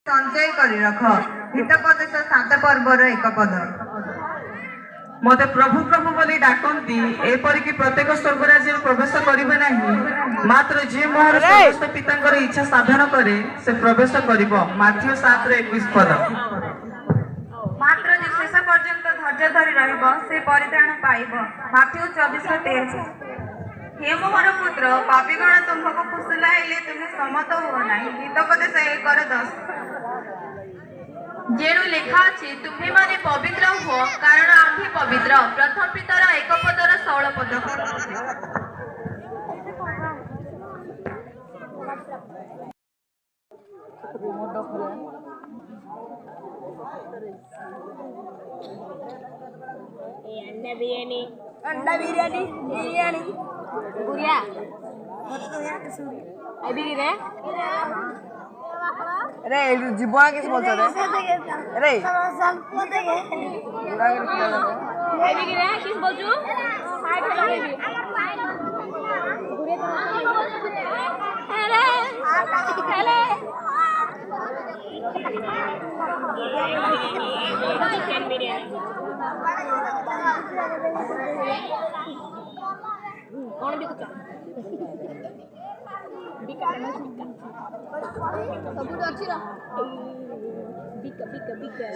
संचय करी रख हितोपदेश 7 पर्वर एक पद मते प्रभु प्रभु बोली डाकती एपरिक प्रत्येक स्वर्ग राज्य प्रवेश करिबे नाही मात्र जे मोहर समस्त पितांकर इच्छा साधन करे से प्रवेश करिबो। माथ्यू 7:21 पद। मात्र जे शेष पर्यंत धैर्य धरी रहिबो से परित्राण पाइबो। माथ्यू 24:23। हे मोहर पुत्र पापीगण तुमको फुसुलाइले तुम सम्मत हो नाही। हितोपदेश 1:10। जेणु लेखा अछि तुम्ही माने पवित्र हो कारण आम्ही पवित्र। प्रथम पितर 1 पदर 16 पद। अंडा बिरयानी गुड़िया अभी रे रे जीवन किस बोलते रे रे अभी रे किस बोलजू हाय खेलेगी अरे खेले कौन भी कुछ बिका सबुठ अच्छी रहा बिका बिका बिका